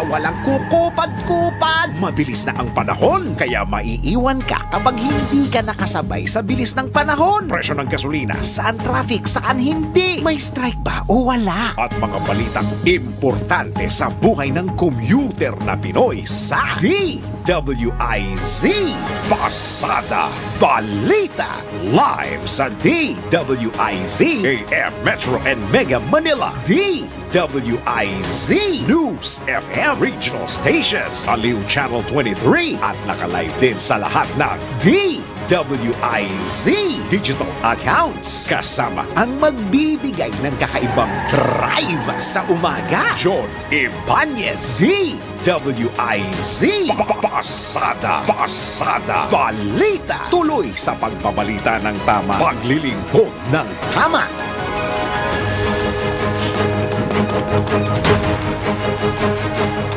Bawal ang kukupad-kupad. Mabilis na ang panahon, kaya maiiwan ka kapag hindi ka nakasabay sa bilis ng panahon. Presyo ng gasolina, saan traffic, saan hindi. May strike ba o wala? At mga balitang importante sa buhay ng commuter na Pinoy sa DWIZ Pasada Balita. Live sa DWIZ AM Metro and Mega Manila. DWIZ News FM Regional Stations, Aliw Channel 23 at nakalive din sa lahat ng DWIZ digital accounts. Kasama ang magbibigay ng kakaibang drive sa umaga, John Ibanez. DWIZ Pasada Balita. Tuloy sa pagbabalita ng tama, paglilingkod ng tama.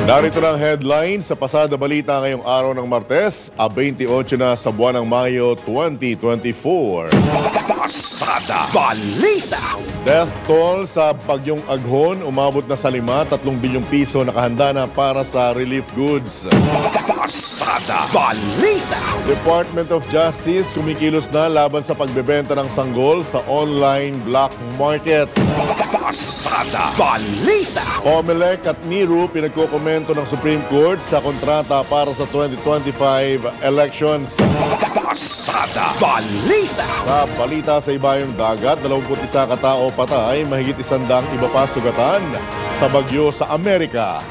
Narito na ang headline sa Pasada Balita ngayong araw ng Martes, 28 na sa buwan ng Mayo 2024. Pasada Balita. Death toll sa Bagyong Aghon umabot na sa 3 bilyong piso nakahanda na para sa relief goods. Pasada Balita. Department of Justice kumikilos na laban sa pagbebenta ng sanggol sa online black market. Pasada Balita. Comelec at NIRU pinagkokomento ng Supreme Court sa kontrata para sa 2025 elections. Pasada Balita. Sa balita sa ibayong dagat, 21 katao patay, mahigit 100 iba pa sugatan sa bagyo sa Amerika.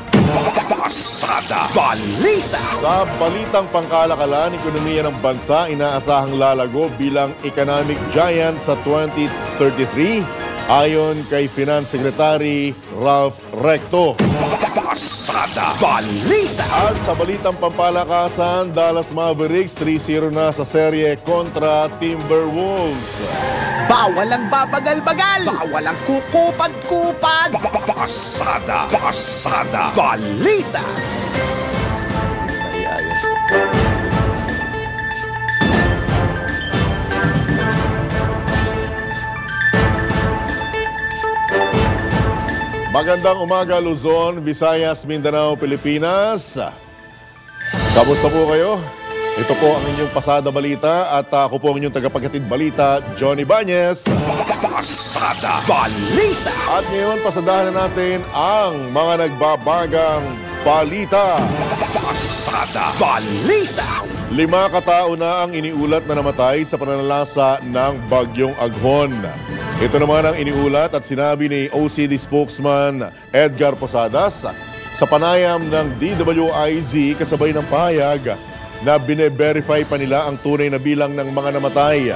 Pasada Balita. Sa balitang pangkalakalan, ekonomiya ng bansa inaasahang lalago bilang economic giant sa 2033 ayon kay Finance Secretary Ralph Recto. Pasada Balita. At sa balitang pampalakasan, Dallas Mavericks 3-0 na sa serye kontra Timberwolves. Bawal ang babagal-bagal. Bawal ang kukupad-kupad. Pasada Balita. Magandang umaga Luzon, Visayas, Mindanao, Pilipinas. Kamusta po kayo? Ito po ang inyong Pasada Balita at ako po ang inyong tagapaghatid balita, John Ibanez. Pasada Balita. At ngayon pasadahan na natin ang mga nagbabagang balita. Pasada Balita. 5 katao na ang iniulat na namatay sa pananalasa ng Bagyong Aghon. Ito naman ang iniulat at sinabi ni OCD spokesman Edgar Posadas sa panayam ng DWIZ kasabay ng pahayag na bine-verify pa nila ang tunay na bilang ng mga namatay.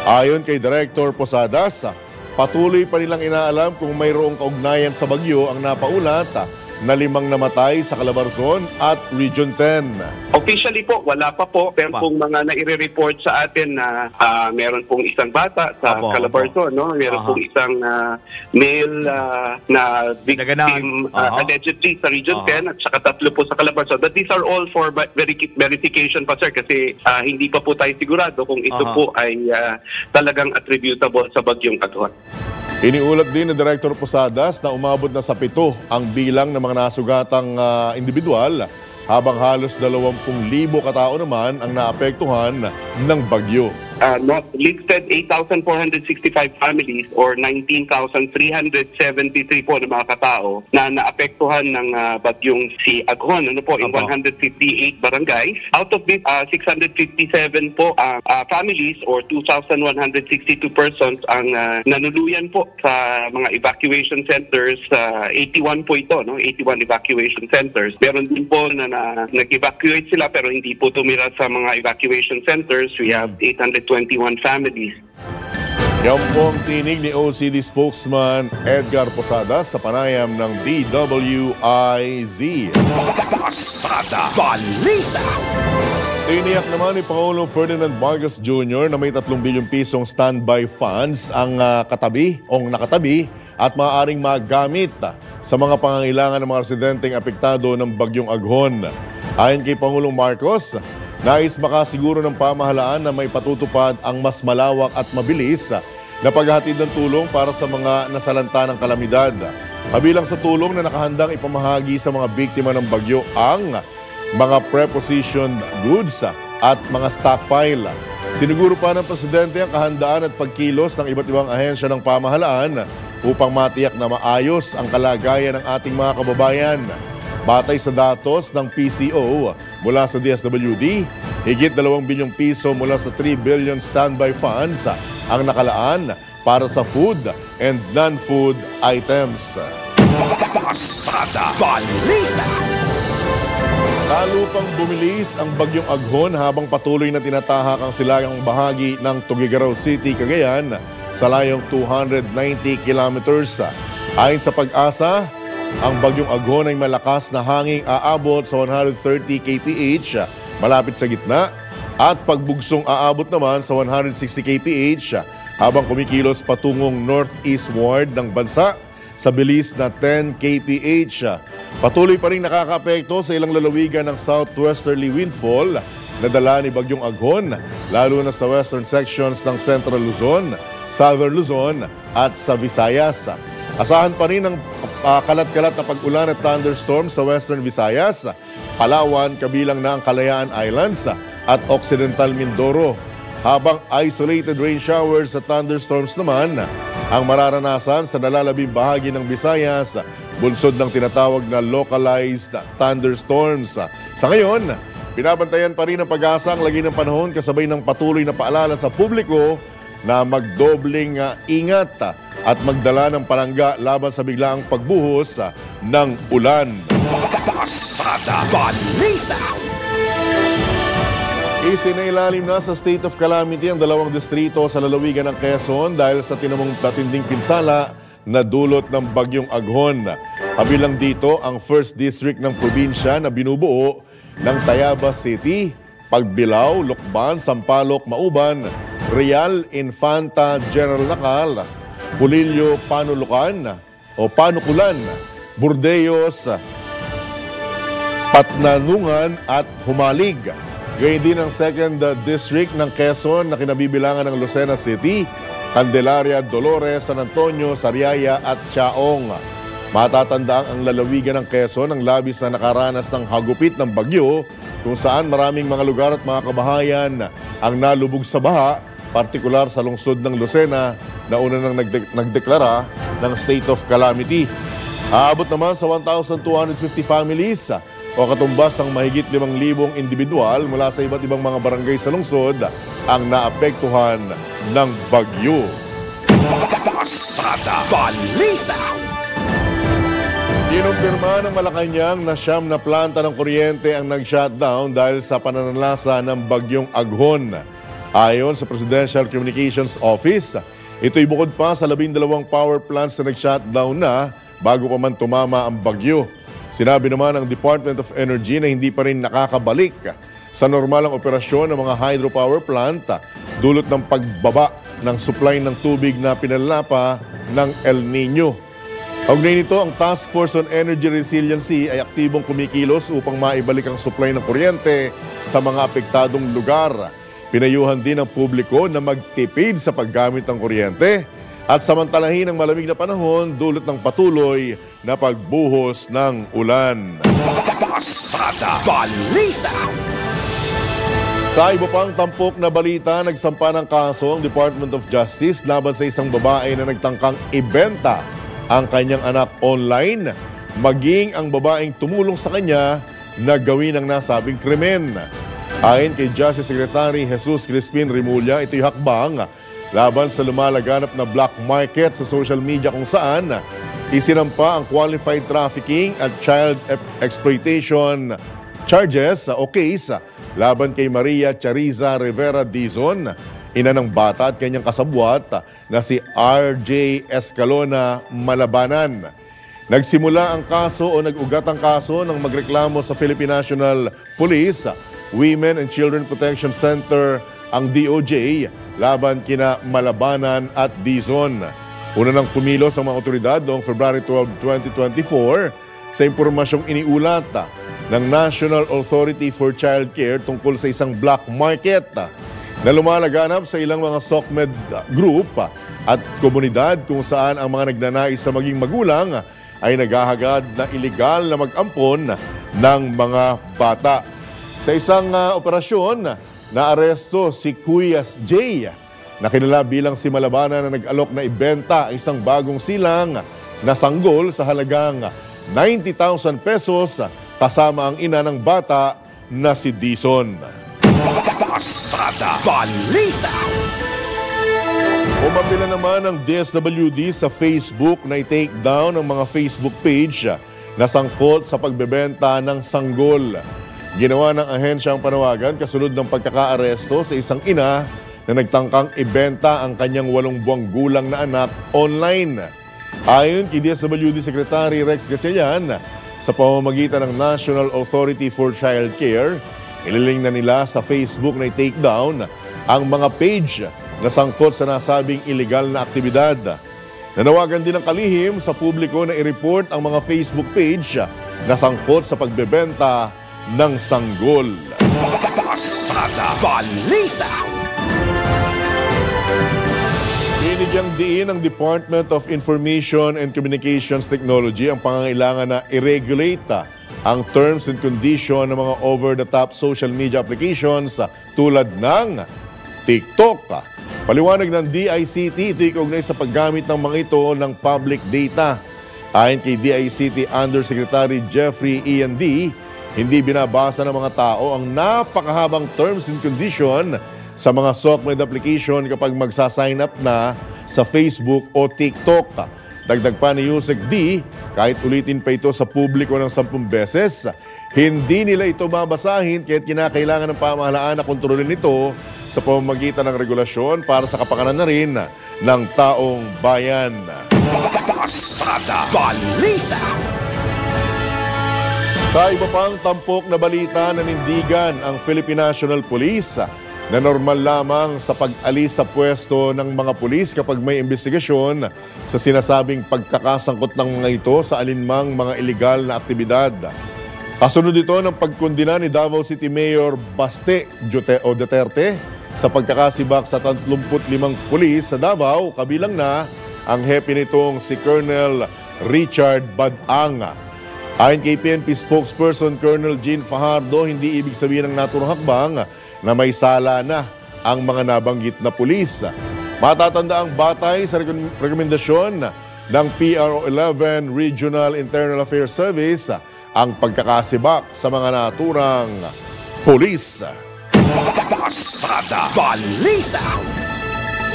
Ayon kay Director Posadas, patuloy pa nilang inaalam kung mayroong kaugnayan sa bagyo ang napaulat na 5 namatay sa Calabarzon at Region 10. Officially po, wala pa po. Pero pong mga naire-report sa atin na meron pong isang bata sa Calabarzon, no? Meron pong isang male na victim allegedly sa Region 10 at saka 3 po sa Calabarzon. But these are all for verification pa, sir, kasi hindi pa po tayo sigurado kung ito po ay talagang attributable sa Bagyong Aghon. Iniulat din ni Director Posadas na umabot na sa 7 ang bilang ng mga nasugatang individual habang halos 20,000 katao naman ang naapektuhan ng bagyo. Listed 8,465 families or 19,373 po ng mga katao na naapektuhan ng bagyong si Aghon, ano po, in 158 barangays. Out of this, 657 po families or 2,162 persons ang nanuluyan po sa mga evacuation centers. 81 po ito, no? 81 evacuation centers. Meron din po na nag-evacuate sila pero hindi po tumira sa mga evacuation centers. We have 821 families. Yan po ang tinig ni OCD spokesman Edgar Posadas sa panayam ng DWIZ. Pasada Balita. Tiniyak naman ni Pangulong Ferdinand Marcos Jr. na may 3 bilyong pisong standby funds ang nakatabi at maaaring magamit sa mga pangangailangan ng mga residenteng apektado ng Bagyong Aghon. Ayon kay Pangulong Marcos, nais makasiguro ng pamahalaan na may patutupad ang mas malawak at mabilis na paghahatid ng tulong para sa mga nasalanta ng kalamidad. Kabilang sa tulong na nakahandang ipamahagi sa mga biktima ng bagyo ang mga prepositioned goods at mga stockpile. Siniguro pa ng Presidente ang kahandaan at pagkilos ng iba't ibang ahensya ng pamahalaan upang matiyak na maayos ang kalagayan ng ating mga kababayan. Batay sa datos ng PCO mula sa DSWD, higit 2 bilyong piso mula sa 3 billion standby funds ang nakalaan para sa food and non-food items. Pasada Balita! Lalo pang bumilis ang bagyong Aghon habang patuloy na tinatahak ang silangang bahagi ng Tuguegarao City, Cagayan sa layong 290 kilometers. Ayon sa Pag-asa, ang bagyong Aghon ay malakas na hanging aabot sa 130 kph malapit sa gitna at pagbugsong aabot naman sa 160 kph habang kumikilos patungong northeastward ng bansa sa bilis na 10 kph. Patuloy pa rin nakakaapekto sa ilang lalawigan ng southwesterly windfall na dala ni bagyong Aghon, lalo na sa western sections ng Central Luzon, Southern Luzon at sa Visayas. Asahan pa rin ang kalat-kalat na pag-ulan at thunderstorms sa Western Visayas, Palawan, kabilang na ang Kalayaan Islands at Occidental Mindoro. Habang isolated rain showers at thunderstorms naman ang mararanasan sa nalalabing bahagi ng Visayas, bunsod ng tinatawag na localized thunderstorms. Sa ngayon, binabantayan pa rin ng Pag-asa ang lagi ng panahon kasabay ng patuloy na paalala sa publiko na magdobling ingat at magdala ng palangga laban sa biglaang pagbuhos ng ulan. Pasada Balita! Isinailalim na sa state of calamity ang 2 distrito sa lalawigan ng Quezon dahil sa tinamong matinding pinsala na dulot ng bagyong Aghon. Kabilang dito ang 1st District ng probinsya na binubuo ng Tayabas City, Pagbilao, Lucban, Sampaloc, Mauban, Real, Infanta, General Nakal, Pulilio, Panulukan o Panukulan, Burdeos, Patnanungan at Humalig. Gayun din ang 2nd District ng Quezon na kinabibilangan ng Lucena City, Candelaria, Dolores, San Antonio, Sariaya at Chaong. Matatandaang ang lalawigan ng Quezon ang labis na nakaranas ng hagupit ng bagyo kung saan maraming mga lugar at mga kabahayan ang nalubog sa baha, partikular sa lungsod ng Lucena na una nang nagdeklara ng state of calamity. Aabot naman sa 1,250 families o katumbas ng mahigit 5,000 individual mula sa iba't ibang mga barangay sa lungsod ang naapektuhan ng bagyo. Pasada Balita! Kinumpirma ng Malacanang na 9 na planta ng kuryente ang nag-shutdown dahil sa pananalasa ng bagyong Aghon. Ayon sa Presidential Communications Office, ito'y bukod pa sa 12 power plants na nag-shutdown na bago pa man tumama ang bagyo. Sinabi naman ng Department of Energy na hindi pa rin nakakabalik sa normalang operasyon ng mga hydropower plant dulot ng pagbaba ng supply ng tubig na pinalapa ng El Nino. Kaugnay nito, ang Task Force on Energy Resiliency ay aktibong kumikilos upang maibalik ang supply ng kuryente sa mga apektadong lugar. Pinayuhan din ng publiko na magtipid sa paggamit ng kuryente at samantalahin ang malamig na panahon dulot ng patuloy na pagbuhos ng ulan. Pasada Balita! Sa iba pang tampok na balita, nagsampa ng kaso ang Department of Justice laban sa isang babae na nagtangkang ibenta ang kanyang anak online, maging ang babaeng tumulong sa kanya na gawin ang nasabing krimen. Ayon kay Justice Secretary Jesus Crispin Remulla, ito'y hakbang laban sa lumalaganap na black market sa social media kung saan isinampa ang qualified trafficking at child exploitation charges o case laban kay Maria Chariza Rivera Dizon, ina ng bata at kanyang kasabwat na si RJ Escalona Malabanan. Nagsimula ang kaso o nag-ugat ang kaso nang magreklamo sa Philippine National Police, Women and Children Protection Center ang DOJ laban kina Malabanan at Dizon. Una nang kumilos ang mga otoridad noong February 12, 2024 sa impormasyong iniulat ng National Authority for Child Care tungkol sa isang black market na lumalaganap sa ilang mga SOCMED group at komunidad kung saan ang mga nagnanais sa maging magulang ay naghahagad na iligal na mag-ampon ng mga bata. Sa isang operasyon, naaresto si Kuya J, na kilala bilang si Malabana, na nag-alok na ibenta ang isang bagong silang na sanggol sa halagang 90,000 pesos kasama ang ina ng bata na si Dison. Pasada Balita. Umapila naman ang DSWD sa Facebook na i-take down ang mga Facebook page na sangkot sa pagbebenta ng sanggol. Ginawa ng ahensya ang panawagan kasunod ng pagkakaaresto sa isang ina na nagtangkang ibenta ang kanyang 8 buwang gulang na anak online. Ayon kay DSWD Secretary Rex Gatchalian, sa pamamagitan ng National Authority for Child Care, ililing na nila sa Facebook na i-take down ang mga page na sangkot sa nasabing illegal na aktibidad. Nanawagan din ng kalihim sa publiko na i-report ang mga Facebook page na sangkot sa pagbebenta ng sanggol. Pasada Balita. Binigyang diin ng Department of Information and Communications Technology ang pangangailangan na i-regulate ang terms and condition ng mga over-the-top social media applications tulad ng TikTok. Paliwanag ng DICT, ito ikaugnay sa paggamit ng mga ito ng public data. Ayon kay DICT Undersecretary Jeffrey E&D, hindi binabasa ng mga tao ang napakahabang terms and condition sa mga SOCMED application kapag magsasign up na sa Facebook o TikTok. Dagdag pa ni Yusek D, kahit ulitin pa ito sa publiko ng 10 beses, hindi nila ito babasahin kaya't kinakailangan ng pamahalaan na kontrolin ito sa pamamagitan ng regulasyon para sa kapakanan na rin ng taong bayan. Pasada Balita. Sa iba pang tampok na balita, nanindigan ang Philippine National Police na normal lamang sa pag-alis sa pwesto ng mga pulis kapag may investigasyon sa sinasabing pagkakasangkot ng mga ito sa alinmang mga iligal na aktibidad. Kasunod ito ng pagkondina ni Davao City Mayor Baste Duterte sa pagkakasibak sa 35 pulis sa Davao, kabilang na ang hepe nitong si Colonel Richard Badanga. Ayon kay PNP spokesperson Colonel Jean Fajardo, hindi ibig sabihin ng naturang hakbang na may sala na ang mga nabanggit na pulis. Matatanda ang batay sa rekomendasyon ng PRO 11 Regional Internal Affairs Service ang pagkakasibak sa mga naturang pulis. Pasada Balita.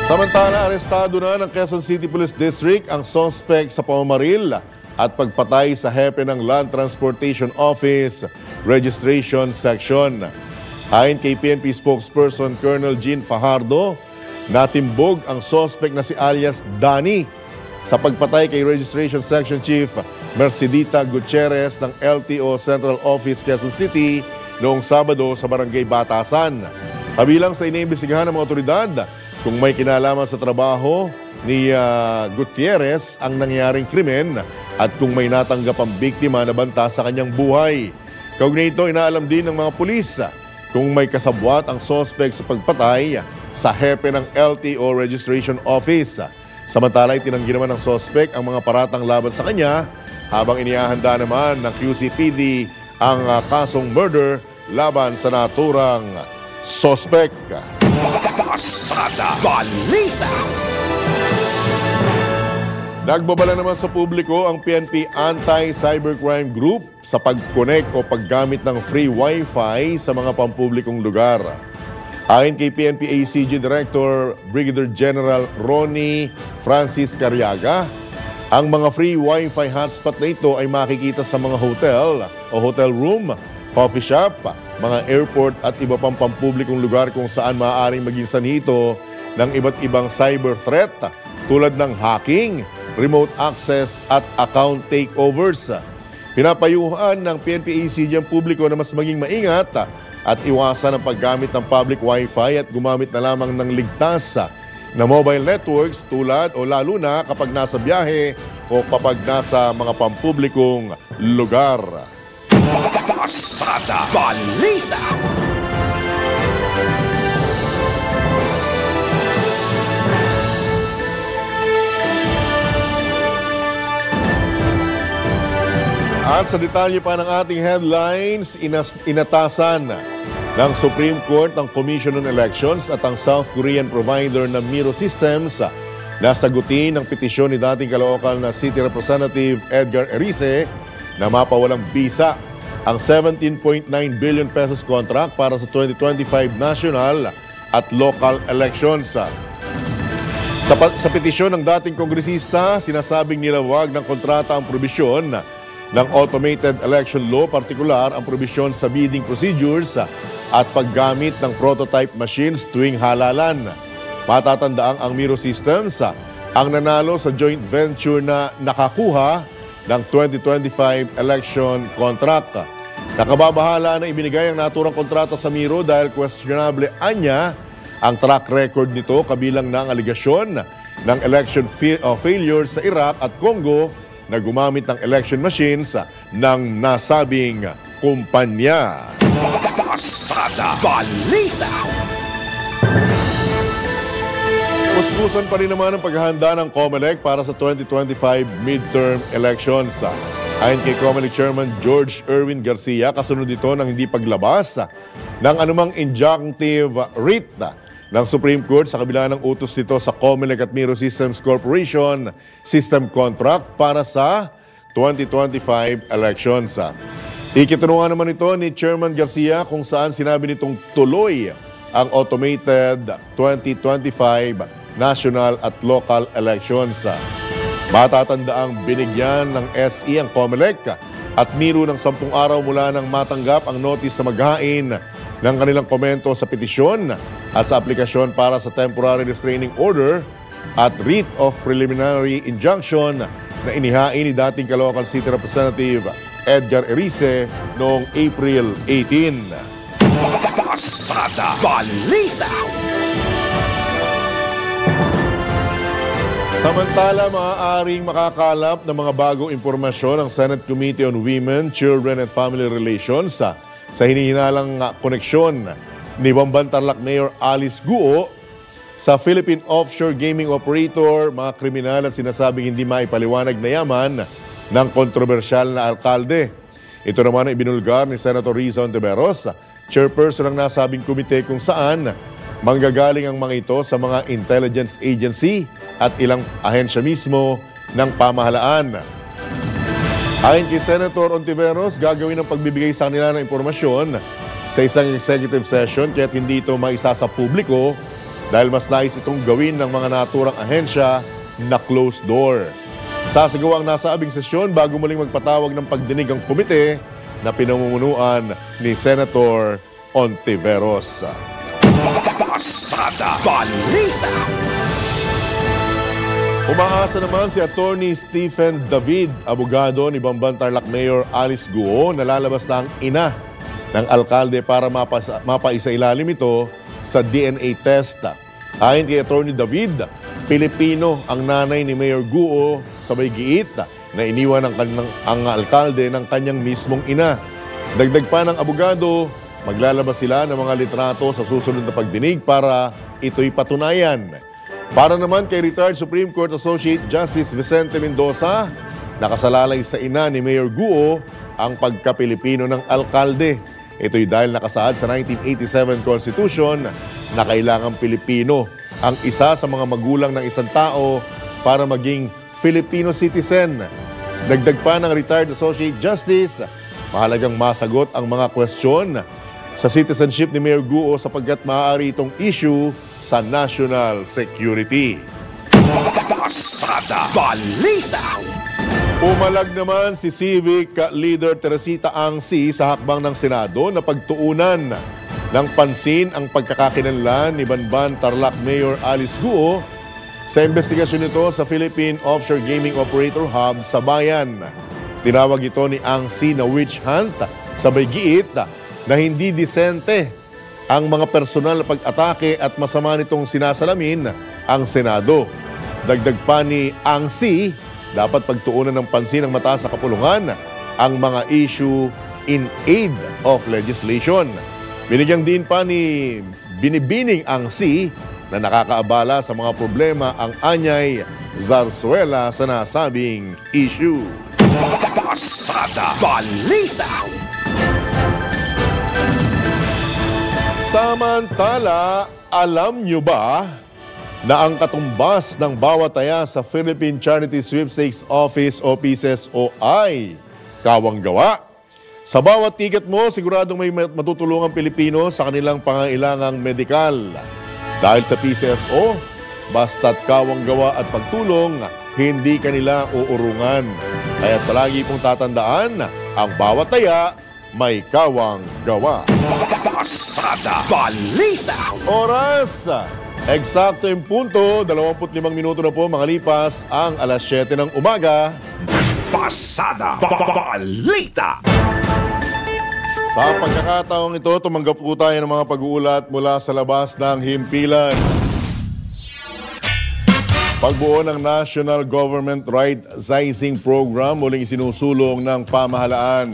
Samantala, arestado na ng Quezon City Police District ang suspect sa pamamaril at pagpatay sa hepe ng Land Transportation Office Registration Section. Ayon kay PNP spokesperson Colonel Jean Fajardo, natimbog ang suspect na si alias Danny sa pagpatay kay Registration Section Chief Mercedita Gutierrez ng LTO Central Office Quezon City noong Sabado sa Barangay Batasan. Kabilang sa iniimbestigahan ng mga otoridad kung may kinalaman sa trabaho ni Gutierrez ang nangyaring krimen at kung may natanggap ang biktima na banta sa kanyang buhay. Kaugnay ito, inaalam din ng mga pulis kung may kasabwat ang suspect sa pagpatay sa hepe ng LTO Registration Office. Samantala, itinanggi naman ng suspect ang mga paratang laban sa kanya habang inihahanda naman ng QCPD ang kasong murder laban sa naturang suspect. Pasada Balita. Nagbabala naman sa publiko ang PNP Anti-Cybercrime Group sa pag-connect o paggamit ng free Wi-Fi sa mga pampublikong lugar. Ayon kay PNP ACG Director Brigadier General Ronnie Francis Cariaga, ang mga free Wi-Fi hotspot na ito ay makikita sa mga hotel o hotel room, coffee shop, mga airport at iba pang pampublikong lugar kung saan maaaring maging sanhi ng iba't ibang cyber threat tulad ng hacking, remote access at account takeovers. Pinapayuhan ng PNP-ACG ang publiko na mas maging maingat at iwasan ang paggamit ng public Wi-Fi at gumamit na lamang ng ligtas na mobile networks tulad o lalo na kapag nasa biyahe o kapag nasa mga pampublikong lugar. Pasada Balita. At sa detalye pa ng ating headlines, inatasan ng Supreme Court ang Commission on Elections at ang South Korean provider na Miro Systems na sagutin ang petisyon ni dating Caloocan na City Representative Edgar Erice na mapawalang bisa ang 17.9 billion pesos contract para sa 2025 national at local elections. Sa petisyon ng dating kongresista, sinasabing nilawag ng kontrata ang probisyon ng Automated Election Law, partikular ang probisyon sa bidding procedures at paggamit ng prototype machines tuwing halalan. Matatandaang ang Miro Systems ang nanalo sa joint venture na nakakuha ng 2025 election contract. Nakababahala na ibinigay ang naturang kontrata sa Miro dahil questionable anya ang track record nito, kabilang ng aligasyon ng election failure sa Iraq at Congo na gumamit ng election machines ng nasabing kumpanya. Pasada Balita. Puspusan pa rin naman ang paghahanda ng COMELEC para sa 2025 midterm elections. Ayon kay COMELEC Chairman George Erwin Garcia, kasunod ito ng hindi paglabas ng anumang injunctive writ ng Supreme Court sa kabila ng utos nito sa COMELEC at Miro Systems Corporation system contract para sa 2025 elections. Ikitunungan naman ito ni Chairman Garcia kung saan sinabi nitong tuloy ang automated 2025 national at local elections. Matatandaang binigyan ng SE ang COMELEC at Miro ng 10 araw mula nang matanggap ang notice na maghain ng kanilang komento sa petisyon at sa aplikasyon para sa temporary restraining order at writ of preliminary injunction na inihain ni dating Caloocan City Representative Edgar Erice noong April 18. Pasada Balita. Samantala, maaaring makakalap ng mga bagong impormasyon ang Senate Committee on Women, Children and Family Relations sa hinihinalang koneksyon ni Bamban Tarlac Mayor Alice Guo sa Philippine Offshore Gaming Operator, mga kriminal at sinasabing hindi maipaliwanag na yaman ng kontrobersyal na alkalde. Ito naman ang ibinulgar ni Senator Riza Ontiveros, chairperson ng nasabing komite, kung saan manggagaling ang mga ito sa mga intelligence agency at ilang ahensya mismo ng pamahalaan. Ayon kay Senator Ontiveros, gagawin ang pagbibigay sa kanila ng impormasyon sa isang executive session kaya't hindi ito maisa sa publiko dahil mas nais itong gawin ng mga naturang ahensya na closed door. Sasagawa ang nasabing sesyon bago muling magpatawag ng pagdinig ang komite na pinamumunuan ni Senator Ontiveros. Pasada Balita. Umaasa naman si Attorney Stephen David, abogado ni Bamban Tarlac Mayor Alice Guo, na lalabas na ang ina ng alkalde para mapaisa-ilalim ito sa DNA test. Ayon kay Attorney David, Pilipino ang nanay ni Mayor Guo sa may giit na iniwan ang alkalde ng kanyang mismong ina. Dagdag pa ng abogado, maglalabas sila ng mga litrato sa susunod na pagdinig para ito'y patunayan. Para naman kay retired Supreme Court Associate Justice Vicente Mendoza, nakasalalay sa ina ni Mayor Guo ang pagka-Pilipino ng alkalde. Ito'y dahil nakasaad sa 1987 Constitution na kailangang Pilipino ang isa sa mga magulang ng isang tao para maging Filipino citizen. Dagdag pa ng retired Associate Justice, mahalagang masagot ang mga question sa citizenship ni Mayor Guo sapagkat maaari itong issue sa national security. Pasada Balita. Umalag naman si Civic Leader Teresita Angsi sa hakbang ng Senado na pagtuunan ng pansin ang pagkakakilanlan ni Bamban Tarlac Mayor Alice Guo sa investigasyon nito sa Philippine Offshore Gaming Operator Hub sa bayan. Tinawag ito ni Angsi na witch hunt sa Baygiit na hindi disente ang mga personal na pag-atake at masama nitong sinasalamin ang Senado. Dagdag pa ni Angsi, dapat pagtuunan ng pansin ng mataas na kapulungan ang mga issue in aid of legislation. Binigyan din pa ni Binibining Angsi na nakakaabala sa mga problema ang anyay zarsuela sa nasabing issue. Pasada Balita. Samantala, alam nyo ba na ang katumbas ng bawat taya sa Philippine Charity Sweepstakes Office o PCSO ay kawang-gawa? Sa bawat ticket mo, siguradong may matutulungang Pilipino sa kanilang pangailangang medikal. Dahil sa PCSO, basta't kawang-gawa at pagtulong, hindi kanila uurungan. Kaya palagi pong tatandaan, ang bawat taya may kawang-gawa. Pasada Balita. Oras! Eksakto yung punto, 25 minuto na po makalipas ang alas 7 ng umaga. Pasada Balita. Sa pagkakataong ito, tumanggap po tayo ng mga pag-uulat mula sa labas ng himpilan. Pagbuo ng National Government Right-Sizing Program muling isinusulong ng pamahalaan.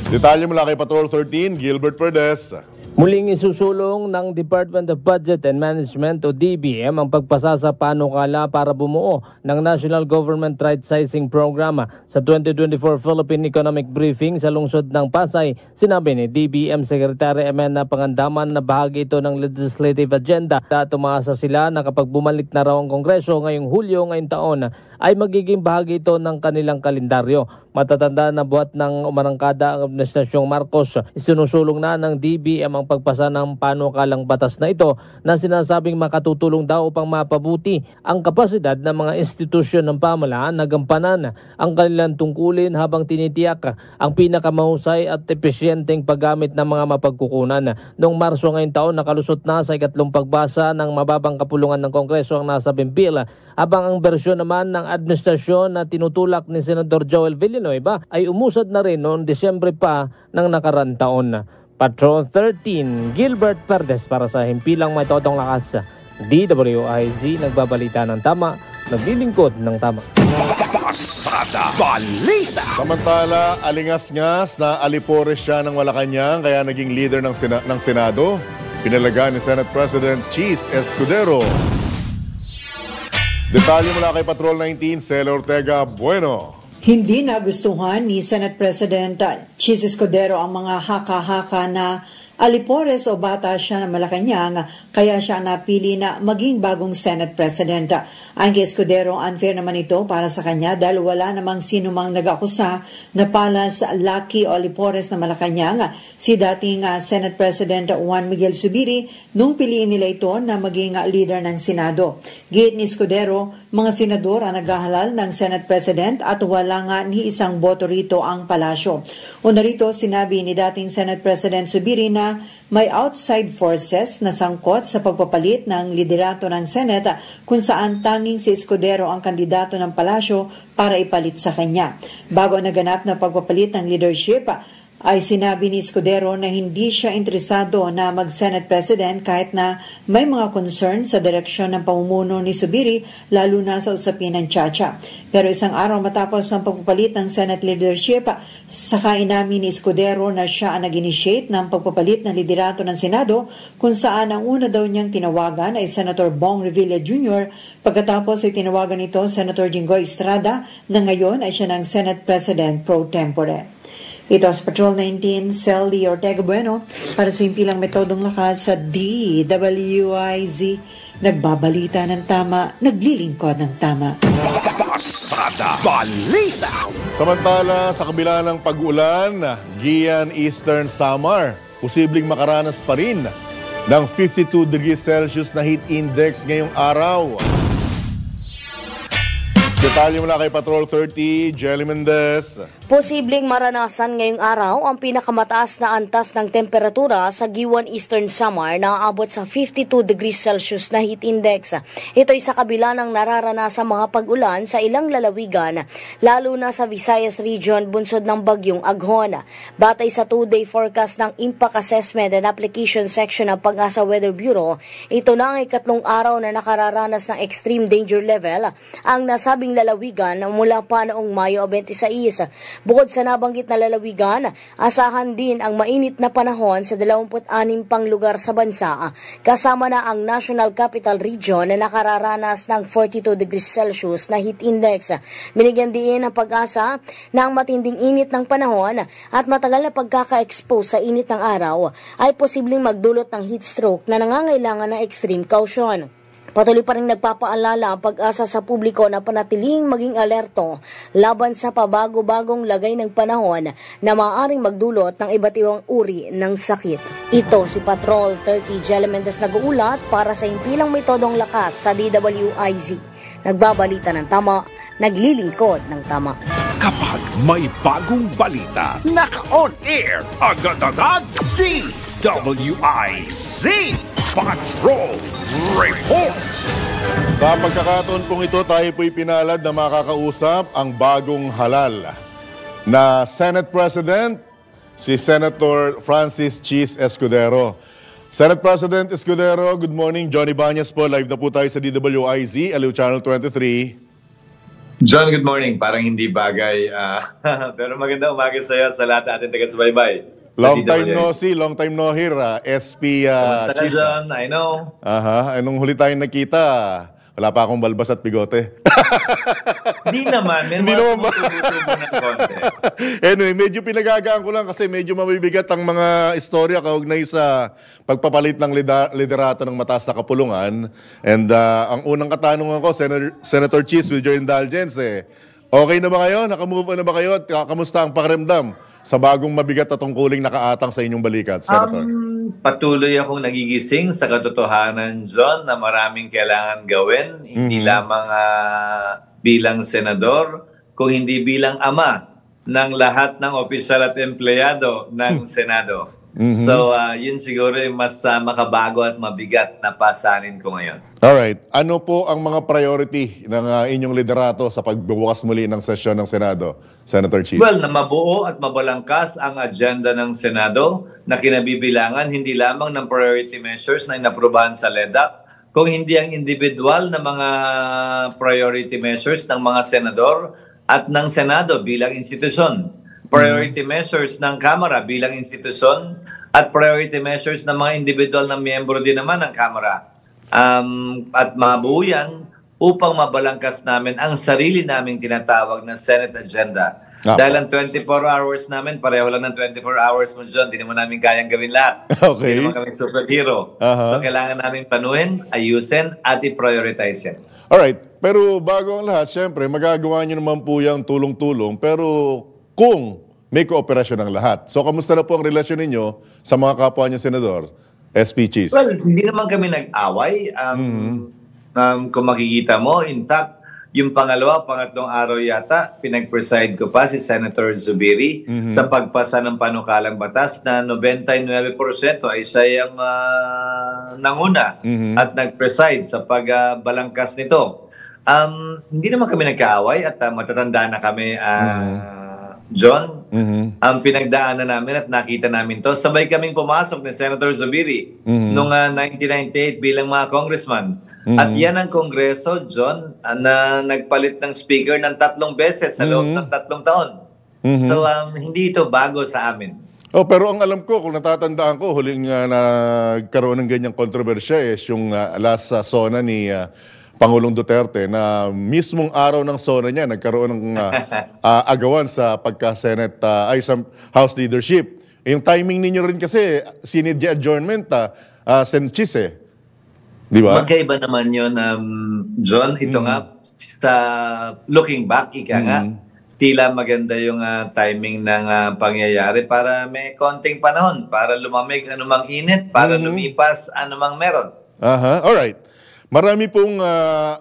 Detalye mula kay Patrol 13, Gilbert Perdes. Muling isusulong ng Department of Budget and Management o DBM ang pagpasa sa panukala para bumuo ng National Government Right-Sizing Program. Sa 2024 Philippine Economic Briefing sa lungsod ng Pasay, sinabi ni DBM Secretary Emena Pangandaman na bahagi ito ng legislative agenda at umaasa sila na kapag bumalik na raw ang Kongreso ngayong Hulyo ngayong taon ay magiging bahagi ito ng kanilang kalendaryo. Matatanda na buhat ng umarangkada ang Administrasyong Marcos, isinusulong na ng DBM ang pagpasa ng panukalang batas na ito na sinasabing makatutulong daw upang mapabuti ang kapasidad ng mga institusyon ng pamahalaan na gampanan ang kanilang tungkulin habang tinitiyak ang pinakamahusay at epesyenteng paggamit ng mga mapagkukunan. Noong Marso ngayong taon, nakalusot na sa ikatlong pagbasa ng mababang kapulungan ng Kongreso ang nasabing bill, habang ang bersyon naman ng administrasyon na tinutulak ni Senador Joel Villanueva ay umusad na rin noong Disyembre pa ng nakarang taon. Patrol 13, Gilbert Perdes para sa Himpilang May Todong Lakas. DWIZ, nagbabalita ng tama, naglilingkod ng tama. Pasada Balita. Samantala, alingas-ngas na alipores siya ng Malacanang kaya naging leader ng Senado. Pinalaga ni Senate President Cheese Escudero. Detalye mula kay Patrol 19, Celo Ortega Bueno. Hindi nagustuhan ni Senate President Cheese Escudero ang mga haka-haka na alipores o bata siya ng Malacanang, kaya siya napili na maging bagong Senate President. Ang kay Escudero, unfair naman ito para sa kanya dahil wala namang sino mang nag-akusa na palas Lucky o alipores na Malacanang si dating Senate President Juan Miguel Zubiri nung piliin nila ito na maging leader ng Senado. Giit ni Escudero, mga senador ang naghahalal ng Senate President at wala nga ni isang boto rito ang palasyo. Una rito, sinabi ni dating Senate President Zubiri na may outside forces na sangkot sa pagpapalit ng liderato ng Senate kung saan tanging si Escudero ang kandidato ng palasyo para ipalit sa kanya. Bago naganap na pagpapalit ng leadership, ay sinabi ni Escudero na hindi siya interesado na mag-Senate President kahit na may mga concern sa direksyon ng pamumuno ni Zubiri lalo na sa usapin ng Chacha. Pero isang araw matapos ang pagpapalit ng Senate leadership, saka inamin ni Escudero na siya ang nag-initiate ng pagpapalit ng liderato ng Senado kung saan ang una daw niyang tinawagan ay Senator Bong Revilla Jr. Pagkatapos ay tinawagan nito Senator Jinggoy Estrada na ngayon ay siya ng Senate President pro tempore. Ito sa Patrol 19, Celi Ortega Bueno para sa Himpilang Metodong Lakas sa DWIZ. Nagbabalita ng tama, naglilingkod ng tama. Pasada Balita. Samantala, sa kabila ng pag-ulan, Gian Eastern Samar, posibleng makaranas pa rin ng 52 degrees Celsius na heat index ngayong araw. Detalye mula kay Patrol 30, Jelly Mendez. Posibleng maranasan ngayong araw ang pinakamataas na antas ng temperatura sa Giwan Eastern Samar na aabot sa 52 degrees Celsius na heat index. Ito ay sa kabila ng nararanasan mga pag-ulan sa ilang lalawigan, lalo na sa Visayas Region bunsod ng bagyong Aghon. Batay sa 2-day forecast ng Impact Assessment and Application Section ng Pag-asa Weather Bureau, ito na ang ikatlong araw na nakararanas ng extreme danger level ang nasabing posibleng lalawigan mula pa noong Mayo 26. Bukod sa nabanggit na lalawigan, asahan din ang mainit na panahon sa 26 pang lugar sa bansa, kasama na ang National Capital Region na nakararanas ng 42 degrees Celsius na heat index. Binigyan din ng pag-asa na ang matinding init ng panahon at matagal na pagkaka-expose sa init ng araw ay posibleng magdulot ng heat stroke na nangangailangan ng extreme caution. Patuloy pa rin nagpapaalala ang pag-asa sa publiko na panatiling maging alerto laban sa pabago-bagong lagay ng panahon na maaaring magdulot ng iba't ibang uri ng sakit. Ito si Patrol 30 Jelly Mendez nag-uulat para sa Impilang May Todong Lakas sa DWIZ. Nagbabalita ng tama, naglilingkod ng tama. Kapag may bagong balita, naka-on air, agad-agad, DWIZ Patrol Report! Sa pagkakataon pong ito, tayo po'y pinalad na makakausap ang bagong halal na Senate President, si Senator Francis Cheese Escudero. Senate President Escudero, good morning. Johnny Banyas po, live na po tayo sa DWIZ, Aliw Channel 23. John, good morning. Parang hindi bagay. Pero maganda umaga sa iyo at sa lahat natin taga-subaybay. Long time no see, long time no hear. SP Kamusta ka, Cheese. John? I know. Anong huli tayong nakita? Wala pa akong balbas at bigote. Hindi naman. Hindi naman ba? Tumutubo ng konti. Anyway, medyo pinagagaan ko lang kasi medyo mabibigat ang mga istorya kaugnay sa pagpapalit ng liderato ng mataas na kapulungan. And ang unang katanungan ko, Senator Cheese, with your indulgence, okay na ba kayo? Nakamove on na ba kayo? At kamusta ang pakiramdam sa bagong mabigat na tungkuling nakaatang sa inyong balikat, Senator? Patuloy akong nagigising sa katotohanan, John, na maraming kailangan gawin. Hindi lamang bilang senador, kung hindi bilang ama ng lahat ng opisyal at empleyado ng Senado. So, yun siguro yung mas makabago at mabigat na pasanin ko ngayon. Alright. Ano po ang mga priority ng inyong liderato sa pagbubukas muli ng sesyon ng Senado, Senator Cheese? Well, na mabuo at mabalangkas ang agenda ng Senado na kinabibilangan hindi lamang ng priority measures na inaprubahan sa LEDAC, kung hindi ang individual na mga priority measures ng mga senador at ng Senado bilang institusyon. Priority measures ng Kamara bilang institusyon at priority measures ng mga individual na miyembro din naman ng Kamara. At mabuo yan upang mabalangkas namin ang sarili naming tinatawag na Senate agenda. Dahil ang 24 hours namin, pareho lang ng 24 hours mo, John. Hindi naman namin kayang gawin lahat. Okay. Hindi naman kami superhero. So kailangan namin panuhin, ayusin at i-prioritize yan. Alright. Pero bago ang lahat, syempre, magagawa nyo naman po yung tulong-tulong. Pero kung may kooperasyon ng lahat. So, kamusta na po ang relasyon ninyo sa mga kapwa niyo senador, SP Cheese? Well, hindi naman kami nag-away. Kung makikita mo, intact, yung pangatlong araw yata, pinag-preside ko pa si Senator Zubiri sa pagpasa ng panukalang batas na 99% ay siya yung nanguna at nag-preside sa pagbalangkas nito. Hindi naman kami nagkaaway at matatanda na kami, John. Ang pinagdaanan namin at nakita namin to. Sabay kaming pumasok ni Senator Zubiri noong 1998 bilang mga congressman. At yan ang Kongreso, John, na nagpalit ng speaker ng 3 beses sa loob ng 3 taon. So, hindi ito bago sa amin. Oh, pero ang alam ko, kung natatandaan ko, huling nagkaroon ng ganyang kontrobersya yung last SONA ni Pangulong Duterte na mismong araw ng SONA niya nagkaroon ng agawan sa pagka-Senate sa House leadership. Yung timing ninyo rin kasi sinidya adjournment Sen. Cheese. Di ba? Magkaiba naman yun, John. Ito nga, sa looking back, tila maganda yung timing ng pangyayari para may konting panahon, para lumamig anumang init, para lumipas anumang meron. Alright. Marami pong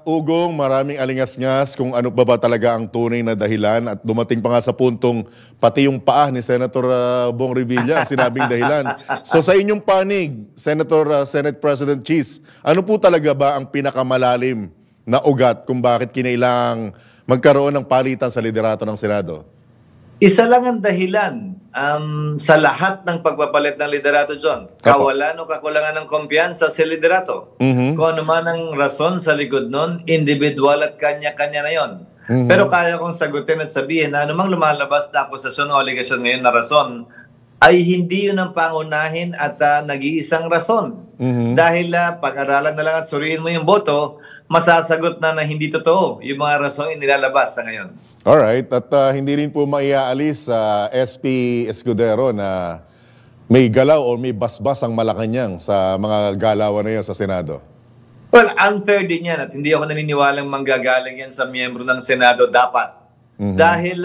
ugong, maraming alingas-ngas kung ano ba talaga ang tunay na dahilan at dumating pa nga sa puntong pati yung paa ni Senator Bong Revilla ang sinabing dahilan. So sa inyong panig, Senate President Cheese, ano po talaga ba ang pinakamalalim na ugat kung bakit kinailangang magkaroon ng palitan sa liderato ng Senado? Isa lang ang dahilan sa lahat ng pagpapalit ng liderato, John. Kawalan o kakulangan ng kumpiyansa sa liderato. Kung ano man ang rason sa likod nun, individual at kanya-kanya na yon. Pero kaya kong sagutin at sabihin na anumang lumalabas na akusasyon o aligasyon ngayon na rason ay hindi yun ang pangunahin at nag-iisang rason. Dahil pag-aralan na lang at suriin mo yung boto, masasagot na hindi totoo yung mga rason inilalabas sa ngayon. Alright, at hindi rin po maiaalis sa SP Escudero na may galaw o may basbas ang Malacanang sa mga galawan na yun sa Senado. Well, unfair din yan at hindi ako naniniwalang manggagaling yan sa miyembro ng Senado dapat. Dahil,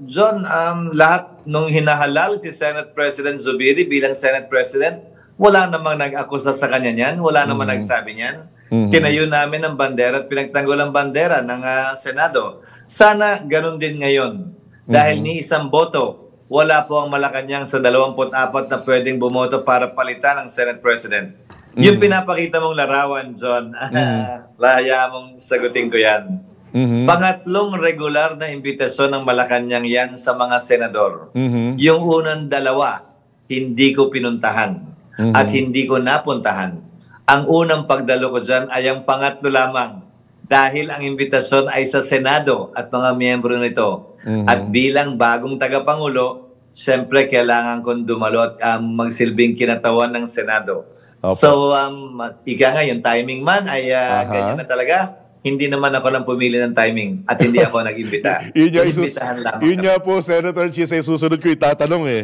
John, lahat nung hinahalal si Senate President Zubiri bilang Senate President, wala namang nag-akusa sa kanya niyan, wala namang nagsabi niyan. Tinayo namin ang bandera at pinagtanggol ang bandera ng Senado. Sana ganun din ngayon. Dahil ni isang boto, wala po ang Malacanang sa 24 na pwedeng bumoto para palitan ang Senate President. Yung pinapakita mong larawan, John, lahaya mong sagutin ko yan. Pangatlong regular na imbitasyon ng Malacanang yan sa mga senador. Yung unang dalawa, hindi ko pinuntahan at hindi ko napuntahan. Ang unang pagdalo ko dyan ay ang pangatlo lamang dahil ang imbitasyon ay sa Senado at mga miyembro nito. At bilang bagong tagapangulo, siyempre kailangan kong dumalo at magsilbing kinatawan ng Senado. So, ika nga, yung timing man ay ganyan na talaga. Hindi naman ako nang pumili ng timing at hindi ako nag-imbita. Yun nga po, Senator Chis, ay susunod ko itatanong eh.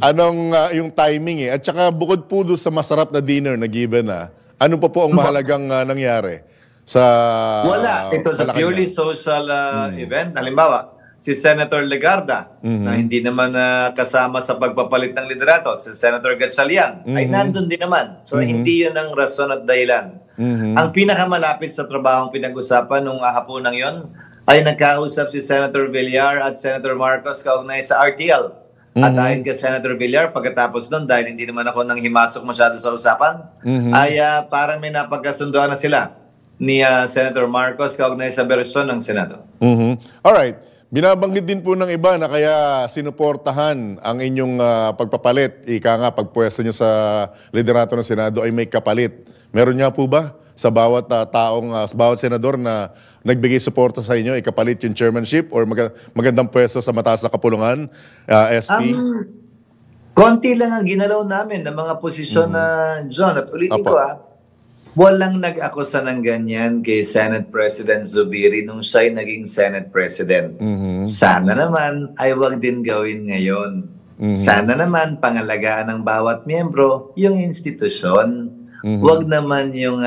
Anong yung timing eh? At saka bukod po doon sa masarap na dinner na given ano pa po ang mahalagang nangyari sa wala. Ito sa purely social event. Halimbawa, si Senator Legarda na hindi naman kasama sa pagpapalit ng liderato, si Senator Gatchalian ay nandun din naman. So hindi yun ang rason at dahilan. Ang pinakamalapit sa trabahong pinag-usapan nung hapunang yon ay nagkausap si Senator Villar at Senator Marcos kaugnay sa RTL. At ayon kay Senator Villar, pagkatapos nun, dahil hindi naman ako nang himasok masyado sa usapan, ay parang may napagkasunduan na sila ni Senator Marcos kaugnay sa bersyon ng Senado. Alright. Binabanggit din po ng iba na kaya sinuportahan ang inyong pagpapalit. Ika nga, pagpwesto nyo sa liderato ng Senado ay may kapalit. Meron nga po ba sa bawat sa bawat senador na nagbigay suporta sa inyo, ikapalit yung chairmanship or magandang pwesto sa mataas na kapulungan, SP? Konti lang ang ginalaw namin ng mga posisyon na John. At ulitin ko walang nag-akusa ng ganyan kay Senate President Zubiri nung siya'y naging Senate President. Sana naman ay wag din gawin ngayon. Sana naman pangalagaan ng bawat miyembro yung institusyon. Wag naman yung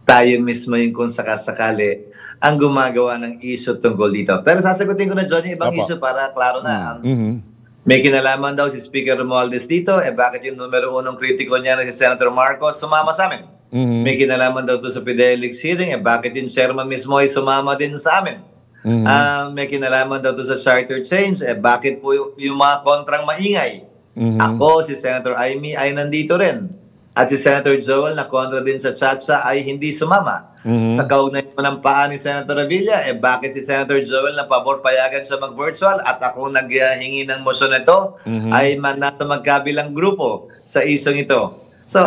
tayo mismo yung kung sakasakali ang gumagawa ng issue tungkol dito. Pero sasagutin ko na, John, yung ibang issue para klaro na. May kinalaman daw si Speaker Romualdez dito, bakit yung numero unong kritiko niya na si Senator Marcos sumama sa amin? May kinalaman daw to sa Fidelix hearing, bakit yung chairman mismo ay sumama din sa amin? May kinalaman daw to sa charter change, bakit po yung mga kontrang maingay? Ako, si Senator Amy ay nandito rin. At si Senator Joel na kontra din sa Chacha ay hindi sumama. Sa kaugnay ng paa ni Senator Revilla, bakit si Senator Joel na pabor payagan siya mag-virtual at ako naghingi ng motion nito ay nasa magkabilang grupo sa isong ito. So,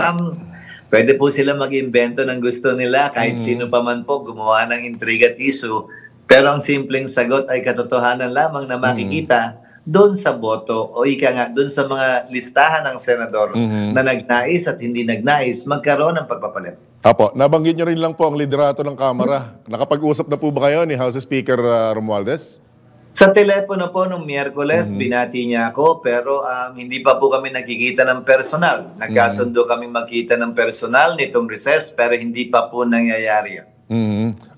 pwede po sila mag-invento ng gusto nila kahit sino pa man po gumawa ng intriga at issue. Pero ang simpleng sagot ay katotohanan lamang na makikita doon sa boto o ika nga doon sa mga listahan ng senador na nagnais at hindi nagnais magkaroon ng pagpapalit. Apo, nabanggit nyo rin lang po ang liderato ng Kamara. Nakapag-usap na po ba kayo ni House Speaker Romualdez? Sa telepono po nung Miyerkules, binati niya ako pero hindi pa po kami nakikita ng personal. Nagkasundo kami magkita ng personal nitong recess pero hindi pa po nangyayari.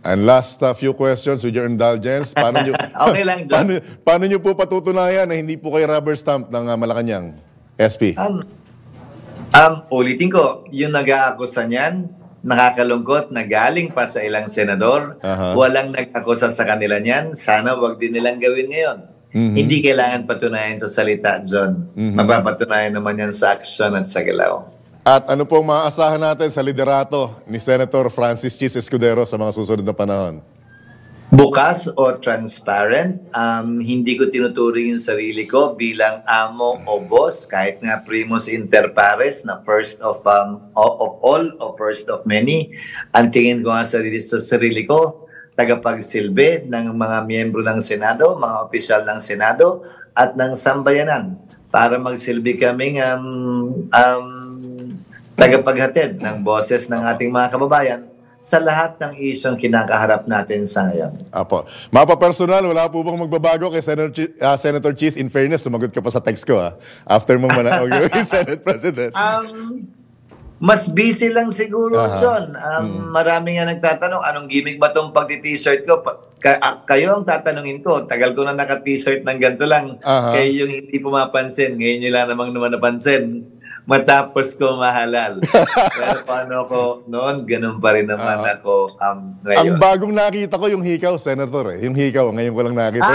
And last few questions with your indulgence. Paano nyo, okay lang, John. paano nyo po patutunayan na hindi po kayo rubber stamp ng Malacanang? SP? Ulitin ko, yung nag-aakusa niyan, nakakalungkot na galing pa sa ilang senador. Walang nag-akusa sa kanila niyan. Sana wag din nilang gawin ngayon. Hindi kailangan patunayan sa salita, John. Mapapatunayan naman yan sa aksyon at sa galaw. At ano pong maaasahan natin sa liderato ni Senator Francis Chis Escudero sa mga susunod na panahon? Bukas o transparent, hindi ko tinuturing yung sarili ko bilang amo o boss, kahit nga primus inter pares na first of all o first of many. Ang tingin ko nga sa sarili ko, tagapagsilbi ng mga miyembro ng Senado, mga opisyal ng Senado at ng sambayanan para magsilbi kaming tagapaghatid ng boses ng ating mga kababayan sa lahat ng isyong kinakaharap natin sa ngayon. Apo. Mapa-personal, wala po bang magbabago kay Senator Cheese? In fairness, sumagot ka pa sa text ko after mong manawag yung Senate President. Mas busy lang siguro, John. Marami nga nagtatanong, anong gimmick ba itong pagti-t-shirt ko? Kayo ang tatanungin ko. Tagal ko na naka-t-shirt ng ganito lang. Kayo yung hindi pumapansin. Ngayon nyo lang naman napansin. Matapos ko mahalal. Pero paano ko noon, ganun pa rin naman ako ngayon. Ang bagong nakita ko yung hikaw, Senator. Yung hikaw, ngayon ko lang nakita.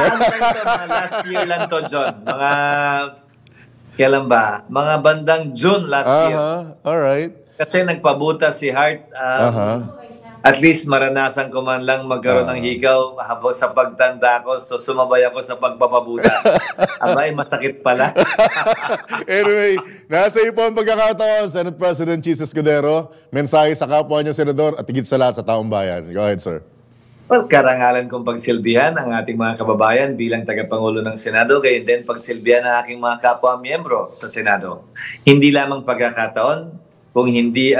Last year lang to, John. Kailan ba? Mga bandang June last year. Alright. Kasi nagpabuta si Hart. At least maranasan ko man lang magkaroon ng hikaw habang sa pagtanda ko. So sumabay ako sa pagpapabuta. Abay, masakit pala. Anyway, nasa iyo po ang pagkakataon, Senate President Cheese Escudero. Mensahe sa kapwa niyo, Senador, at higit sa lahat sa taong bayan. Go ahead, sir. Well, karangalan kong pagsilbihan ang ating mga kababayan bilang tagapangulo ng Senado, gayon din pagsilbihan ang aking mga kapwa-miyembro sa Senado. Hindi lamang pagkakataon, kung hindi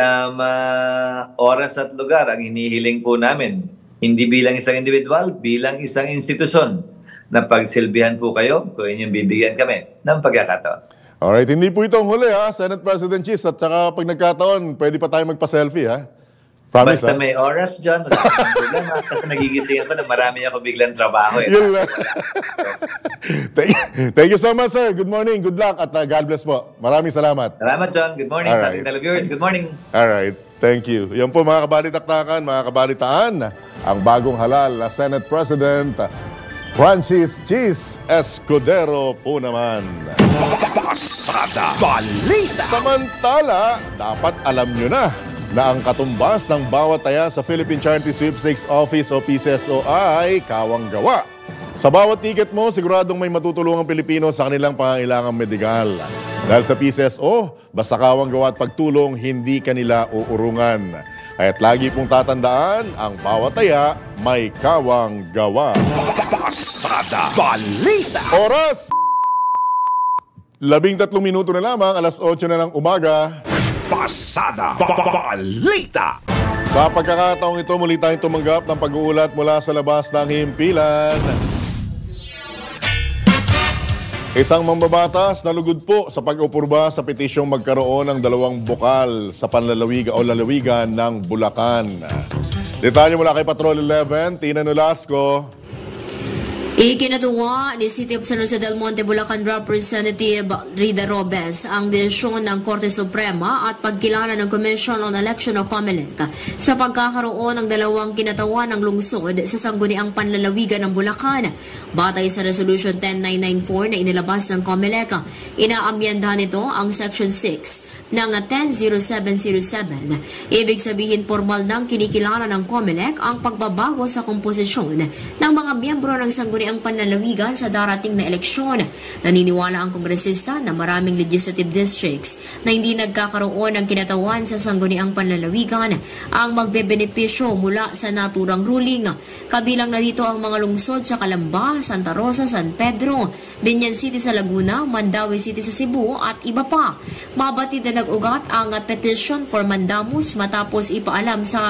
oras at lugar ang hinihiling po namin. Hindi bilang isang individual, bilang isang institusyon na pagsilbihan po kayo, kung inyong bibigyan kami ng pagkakataon. Alright, hindi po itong huli Senate President Cheese. At saka pag nagkataon, pwede pa tayo magpa-selfie Promise, basta may oras, John, wala akong problema. Kasi nagigising ako na marami ako biglang trabaho. Yun lang. Thank you so much, sir. Good morning, good luck, at God bless po. Maraming salamat. Salamat, John. Good morning sa ating televiewers. Good morning. Alright, thank you. Yan po mga kabalitaktakan, mga kabalitaan, ang bagong halal na Senate President, Francis Cheese Escudero po naman. Pasada Balita. Samantala, dapat alam nyo na ang katumbas ng bawat taya sa Philippine Charity Sweepstakes Office o PCSO ay kawang gawa. Sa bawat ticket mo, siguradong may matutulungang Pilipino sa kanilang pangangailangang medikal. Dahil sa PCSO, basta kawang gawa at pagtulong, hindi kanila uurungan. Kaya't lagi pong tatandaan, ang bawat taya may kawang gawa. Pasada Balita. Oras! 13 minuto na lamang, alas 8 na ng umaga. Pasada Balita. Sa pagkakataong ito, muli tayong tumanggap ng pag-uulat mula sa labas ng himpilan. Isang mambabatas na lugod po sa pag-upurba sa petisyong magkaroon ng 2 bukal sa panlalawigan o lalawigan ng Bulacan. Detalye mula kay Patrol 11, Tina Nolasco. Ikinatuwa ni City of San Jose del Monte, Bulacan Representative Rida Robes ang desisyon ng Korte Suprema at pagkilala ng Commission on Election o COMELEC sa pagkakaroon ng 2 kinatawan ng lungsod sa sangguniang panlalawigan ng Bulacan. Batay sa Resolution 10994 na inilabas ng COMELEC, inaamyendahan nito ang Section 6 ng 100707. Ibig sabihin formal nang kinikilala ng COMELEC ang pagbabago sa komposisyon ng mga miyembro ng sangguniang panlalawigan sa darating na eleksyon. Naniniwala ang kongresista na maraming legislative districts na hindi nagkakaroon ng kinatawan sa sangguniang panlalawigan ang magbebenepisyo mula sa naturang ruling. Kabilang na dito ang mga lungsod sa Calamba, Santa Rosa, San Pedro, Binyan City sa Laguna, Mandaue City sa Cebu at iba pa. Mabatid na nag-ugat ang petition for mandamus matapos ipaalam sa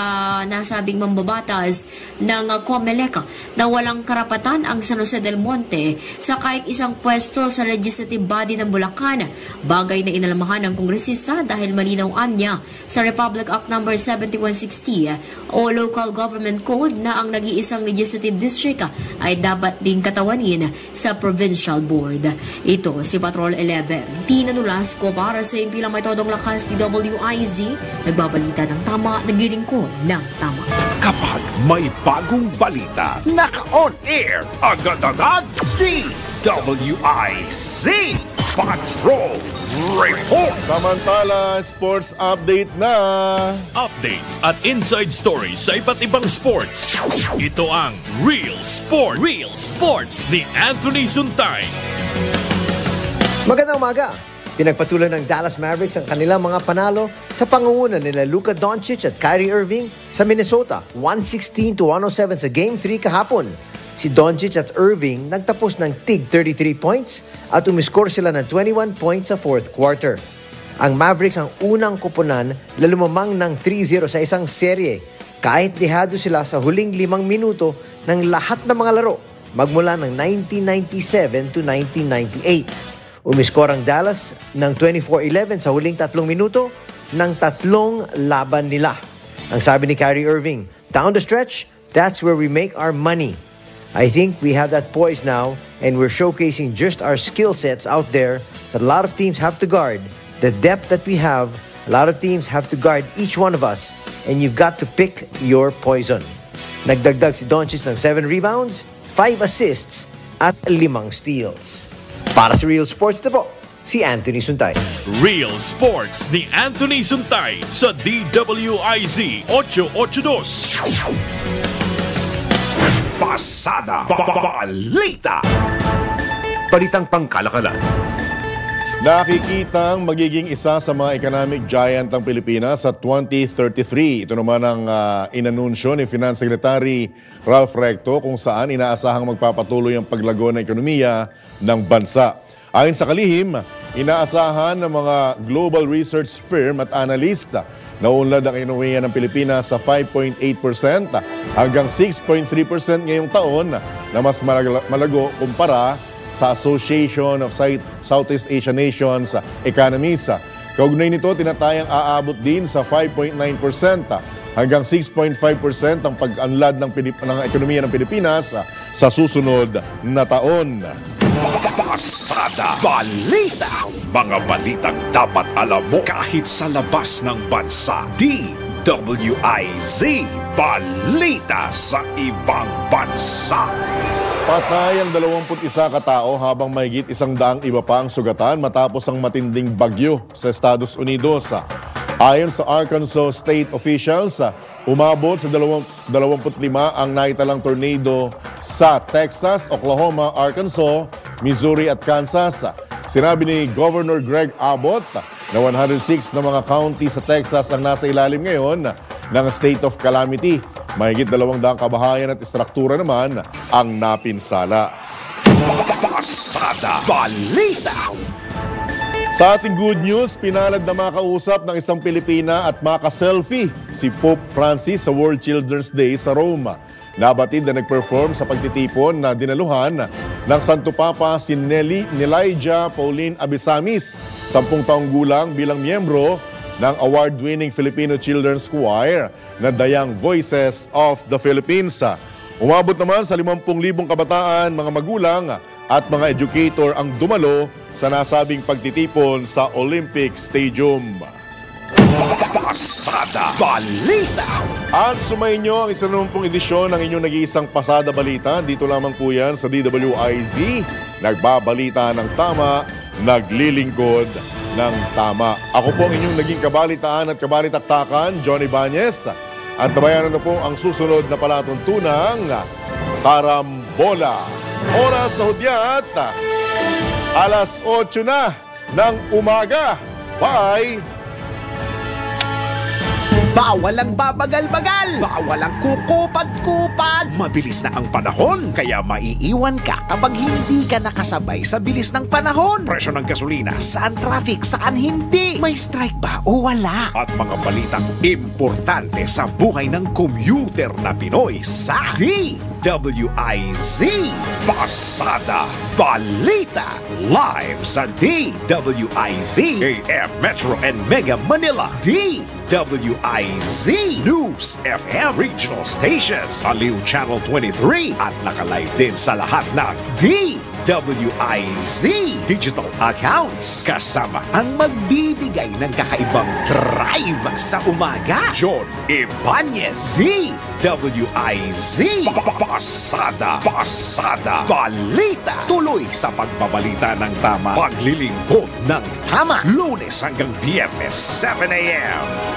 nasabing mambabatas ng COMELEC na walang karapatan ang San Jose del Monte sa kahit isang pwesto sa legislative body ng Bulacan. Bagay na inalamahan ng kongresista dahil malinaw anya sa Republic Act No. 7160 o Local Government Code na ang nag-iisang legislative district ay dapat ding katawanin sa provincial board. Ito si Patrol 11, Tina Nolasco para sa impilang may todong lakas ni WIZ, nagbabalita ng tama, naglilingkod ng tama. Kapag may bagong balita, naka-on air, agad-agad, DWIZ Patrol Report. Samantala, sports update na. Updates at inside stories sa iba't ibang sports. Ito ang Real Sport. Real Sports ni Anthony Suntay. Magandang umaga. pinagpatuloy ng Dallas Mavericks ang kanilang mga panalo sa pangunguna nila Luka Doncic at Kyrie Irving sa Minnesota, 116-107 sa Game 3 kahapon. Si Doncic at Irving nagtapos ng tig 33 points at umiskor sila ng 21 points sa fourth quarter. Ang Mavericks ang unang kupunan na lumamang ng 3-0 sa isang serye kahit dehado sila sa huling 5 minuto ng lahat ng mga laro magmula ng 1997 to 1998. Umiskor ang Dallas ng 24-11 sa huling 3 minuto ng 3 laban nila. Ang sabi ni Kyrie Irving, down the stretch, that's where we make our money. I think we have that poise now and we're showcasing just our skill sets out there that a lot of teams have to guard. The depth that we have, a lot of teams have to guard each one of us and you've got to pick your poison. Nagdagdag si Doncic ng 7 rebounds, 5 assists at 5 steals. Para sa Real Sports na po, si Anthony Suntay. Real Sports ni Anthony Suntay sa DWIZ 882. Pasada Balita. Balitang pangkalakalan. Nakikitang magiging isa sa mga economic giant ng Pilipinas sa 2033. Ito naman ang inanunsyo ni Finance Secretary Ralph Recto kung saan inaasahang magpapatuloy ang paglago ng ekonomiya ng bansa. Ayon sa kalihim, inaasahan ng mga global research firm at analyst na unlad ang ekonomiya ng Pilipinas sa 5.8% hanggang 6.3% ngayong taon na mas malago kumpara sa Association of Southeast Asian Nations Economies. Kaugnay nito, tinatayang aabot din sa 5.9% hanggang 6.5% ang pag-unlad ng ekonomiya ng Pilipinas sa susunod na taon. Pasada Balita. Mga balitang dapat alam mo kahit sa labas ng bansa. DWIZ Balita sa ibang bansa. Patay ang 21 katao habang mahigit 100 iba pa ang sugatan matapos ang matinding bagyo sa Estados Unidos. Ayon sa Arkansas state officials, umabot sa 25 ang naitalang tornado sa Texas, Oklahoma, Arkansas, Missouri at Kansas. Sinabi ni Governor Greg Abbott na 106 na mga county sa Texas ang nasa ilalim ngayon ng state of calamity. Mahigit 200 kabahayan at istruktura naman ang napinsala. Pasada Balita. Sa ating good news, pinalad na makausap ng isang Pilipina at maka-selfie si Pope Francis sa World Children's Day sa Rome. Nabatid na nag-perform sa pagtitipon na dinaluhan ng Santo Papa si Nelijah Pauline Abisamis, 10 taong gulang bilang miyembro ng award-winning Filipino Children's Choir na The Young Voices of the Philippines. Umabot naman sa 50,000 kabataan, mga magulang at mga educator ang dumalo sa nasabing pagtitipon sa Olympic Stadium. Pasada Balita. At sumainyo ang 10 edisyon ng inyong nag-iisang Pasada Balita. Dito lamang po yan sa DWIZ. Nagbabalita ng tama, naglilingkod ng tama. Ako po ang inyong naging kabalitaan at kabalitaktakan, Johnny Bañez. At tabayanan na po ang susunod na palatuntunang Karambola. Oras sa hudyat, alas 8 na ng umaga. Bye! Bawal ang babagal-bagal. Bawal ang kukupad-kupad. Mabilis na ang panahon, kaya maiiwan ka kapag hindi ka nakasabay sa bilis ng panahon. Presyo ng gasolina, saan traffic, saan hindi. May strike ba o wala? At mga balitang importante sa buhay ng commuter na Pinoy sa DWIZ Pasada Balita. Live sa DWIZ AM Metro and Mega Manila. DWIZ News FM Regional Stations, Aliw Channel 23 at nakalive din sa lahat ng DWIZ Digital Accounts. Kasama ang magbibigay ng kakaibang drive sa umaga, John Ibanez. DWIZ Pasada Balita. Tuloy sa pagbabalita ng tama, paglilingkod ng tama, Lunes hanggang Biyernes 7 a.m.